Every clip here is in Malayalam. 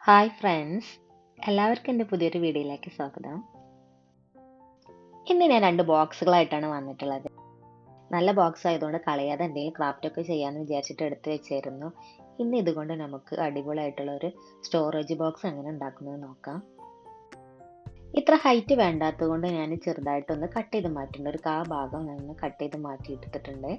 ഹായ് ഫ്രണ്ട്സ്, എല്ലാവർക്കും എൻ്റെ പുതിയൊരു വീഡിയോയിലേക്ക് സ്വാഗതം. ഇന്ന് ഞാൻ രണ്ട് ബോക്സുകളായിട്ടാണ് വന്നിട്ടുള്ളത്. നല്ല ബോക്സ് ആയതുകൊണ്ട് കളയാതെ എന്തെങ്കിലും ക്രാഫ്റ്റ് ഒക്കെ ചെയ്യാമെന്ന് വിചാരിച്ചിട്ട് എടുത്ത് വെച്ചായിരുന്നു. ഇന്ന് ഇതുകൊണ്ട് നമുക്ക് അടിപൊളിയായിട്ടുള്ള ഒരു സ്റ്റോറേജ് ബോക്സ് എങ്ങനെ ഉണ്ടാക്കുന്നത് നോക്കാം. ഇത്ര ഹൈറ്റ് വേണ്ടാത്തത് കൊണ്ട് ഞാൻ ചെറുതായിട്ടൊന്ന് കട്ട് ചെയ്ത് മാറ്റിയിട്ടുണ്ട്. ഒരു ഭാഗം ഞാൻ കട്ട് ചെയ്ത് മാറ്റിയെടുത്തിട്ടുണ്ട്.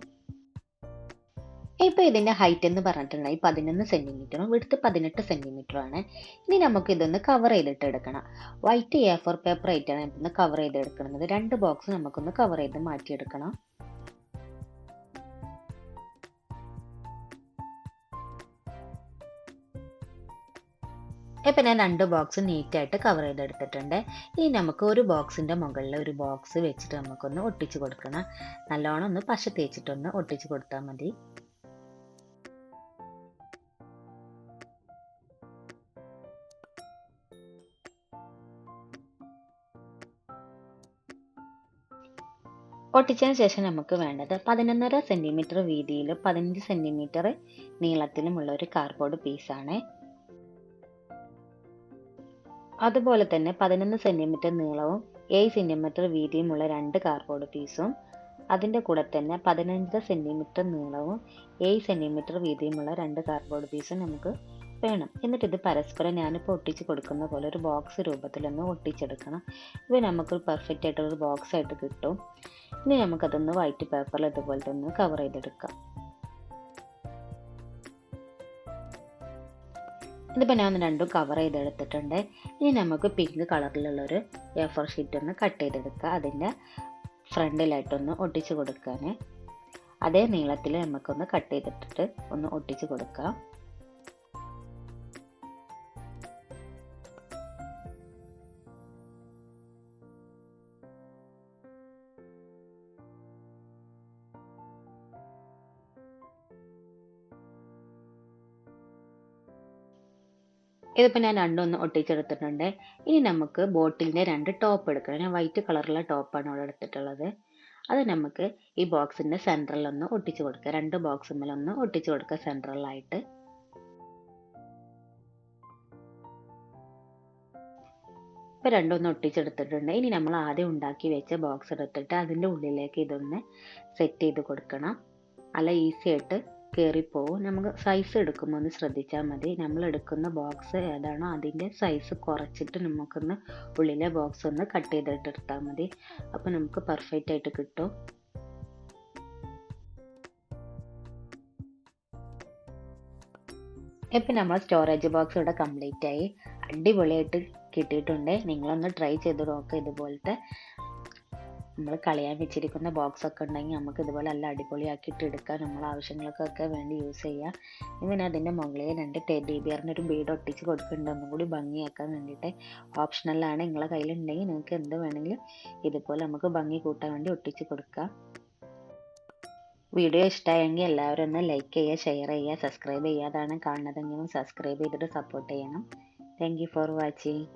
ഇപ്പോൾ ഇതിൻ്റെ ഹൈറ്റ് എന്ന് പറഞ്ഞിട്ടുണ്ടെങ്കിൽ 11 സെൻറ്റിമീറ്ററും വിഡ്ത്ത് 18 സെൻറ്റിമീറ്ററും ആണ്. ഇനി നമുക്ക് ഇതൊന്ന് കവർ ചെയ്തിട്ട് എടുക്കണം. വൈറ്റ് A4 പേപ്പർ ആയിട്ടാണ് ഇതൊന്ന് കവർ ചെയ്തെടുക്കുന്നത്. രണ്ട് ബോക്സ് നമുക്കൊന്ന് കവർ ചെയ്ത് മാറ്റിയെടുക്കണം. ഇപ്പം ഞാൻ രണ്ട് ബോക്സ് നീറ്റായിട്ട് കവർ ചെയ്തെടുത്തിട്ടുണ്ട്. ഇനി നമുക്ക് ഒരു ബോക്സിൻ്റെ മുകളിൽ ഒരു ബോക്സ് വെച്ചിട്ട് നമുക്കൊന്ന് ഒട്ടിച്ച് കൊടുക്കണം. നല്ലോണം ഒന്ന് പശ തേച്ചിട്ടൊന്ന് ഒട്ടിച്ച് കൊടുത്താൽ മതി. ഒട്ടിച്ചതിന് ശേഷം നമുക്ക് വേണ്ടത് 11.5 സെൻറ്റിമീറ്റർ വീതിയിലും 15 സെൻറ്റിമീറ്റർ നീളത്തിലുമുള്ള ഒരു കാർഡ്ബോർഡ് പീസാണ്. അതുപോലെ തന്നെ 11 സെൻറ്റിമീറ്റർ നീളവും 7 സെൻറ്റിമീറ്റർ വീതിയുമുള്ള രണ്ട് കാർഡ്ബോർഡ് പീസും അതിൻ്റെ കൂടെ തന്നെ 15 സെൻറ്റിമീറ്റർ നീളവും 7 സെൻറ്റിമീറ്റർ വീതിയുമുള്ള രണ്ട് കാർഡ്ബോർഡ് പീസും നമുക്ക് വേണം. എന്നിട്ട് ഇത് പരസ്പരം ഞാനിപ്പോൾ ഒട്ടിച്ച് കൊടുക്കുന്ന പോലെ ഒരു ബോക്സ് രൂപത്തിലൊന്ന് ഒട്ടിച്ചെടുക്കണം. ഇവ നമുക്കൊരു പെർഫെക്റ്റ് ആയിട്ടുള്ളൊരു ബോക്സ് ആയിട്ട് കിട്ടും. ഇനി നമുക്കതൊന്ന് വൈറ്റ് പേപ്പറിൽ ഇതുപോലെ തന്നെ കവർ ചെയ്തെടുക്കാം. ഇതിപ്പോൾ ഞാൻ രണ്ടും കവർ ചെയ്തെടുത്തിട്ടുണ്ട്. ഇനി നമുക്ക് പിങ്ക് കളറിലുള്ളൊരു A4 ഷീറ്റ് ഒന്ന് കട്ട് ചെയ്തെടുക്കുക. അതിൻ്റെ ഫ്രണ്ടിലായിട്ടൊന്ന് ഒട്ടിച്ച് കൊടുക്കാൻ അതേ നീളത്തിൽ നമുക്കൊന്ന് കട്ട് ചെയ്തിട്ടിട്ട് ഒന്ന് ഒട്ടിച്ച് കൊടുക്കാം. ഇതിപ്പോൾ ഞാൻ രണ്ടൊന്ന് ഒട്ടിച്ചെടുത്തിട്ടുണ്ട്. ഇനി നമുക്ക് ബോട്ടിലിൻ്റെ രണ്ട് ടോപ്പ് എടുക്കണം. ഞാൻ വൈറ്റ് കളറുള്ള ടോപ്പാണ് ഇവിടെ എടുത്തിട്ടുള്ളത്. അത് നമുക്ക് ഈ ബോക്സിൻ്റെ സെൻറ്ററിലൊന്ന് ഒട്ടിച്ച് കൊടുക്കുക. രണ്ട് ബോക്സുമ്മലൊന്ന് ഒട്ടിച്ച് കൊടുക്കുക സെൻറ്ററിലായിട്ട്. ഇപ്പോൾ രണ്ടൊന്ന് ഒട്ടിച്ചെടുത്തിട്ടുണ്ട്. ഇനി നമ്മൾ ആദ്യം ഉണ്ടാക്കി വെച്ച ബോക്സ് എടുത്തിട്ട് അതിൻ്റെ ഉള്ളിലേക്ക് ഇതൊന്ന് സെറ്റ് ചെയ്ത് കൊടുക്കണം. നല്ല ഈസി ആയിട്ട് കയറിപ്പോവും. നമുക്ക് സൈസ് എടുക്കുമ്പോൾ ഒന്ന് ശ്രദ്ധിച്ചാൽ മതി. നമ്മൾ എടുക്കുന്ന ബോക്സ് ഏതാണോ അതിൻ്റെ സൈസ് കുറച്ചിട്ട് നമുക്കൊന്ന് ഉള്ളിലെ ബോക്സ് ഒന്ന് കട്ട് ചെയ്തിട്ട് എടുത്താൽ മതി. അപ്പോൾ നമുക്ക് പെർഫെക്റ്റ് ആയിട്ട് കിട്ടും. ഇപ്പം നമ്മൾ സ്റ്റോറേജ് ബോക്സ് ഇവിടെ കംപ്ലീറ്റ് ആയി. അടിപൊളിയായിട്ട് കിട്ടിയിട്ടുണ്ട്. നിങ്ങളൊന്ന് ട്രൈ ചെയ്ത് നോക്കുക. ഇതുപോലത്തെ നമ്മൾ കളയാൻ വെച്ചിരിക്കുന്ന ബോക്സ് ഒക്കെ ഉണ്ടെങ്കിൽ നമുക്ക് ഇതുപോലെ നല്ല അടിപൊളിയാക്കിയിട്ട് എടുക്കാം. നമ്മൾ ആവശ്യങ്ങൾക്കൊക്കെ വേണ്ടി യൂസ് ചെയ്യാം. ഇങ്ങനെ അതിൻ്റെ മുകളിൽ രണ്ട് ടെഡി ബിയറിന് ഒരു ബീഡ് ഒട്ടിച്ച് കൊടുക്കുന്നുണ്ട്, ഒന്നും കൂടി ഭംഗിയാക്കാൻ വേണ്ടിയിട്ട്. ഓപ്ഷണലാണ്. നിങ്ങളെ കയ്യിലുണ്ടെങ്കിൽ നിങ്ങൾക്ക് എന്ത് വേണമെങ്കിലും ഇതുപോലെ നമുക്ക് ഭംഗി കൂട്ടാൻ വേണ്ടി ഒട്ടിച്ച് കൊടുക്കാം. വീഡിയോ ഇഷ്ടമായെങ്കിൽ എല്ലാവരും ഒന്ന് ലൈക്ക് ചെയ്യുക, ഷെയർ ചെയ്യുക, സബ്സ്ക്രൈബ് ചെയ്യാതാണ് കാണുന്നതെങ്കിലും സബ്സ്ക്രൈബ് ചെയ്തിട്ട് സപ്പോർട്ട് ചെയ്യണം. Thank you for watching.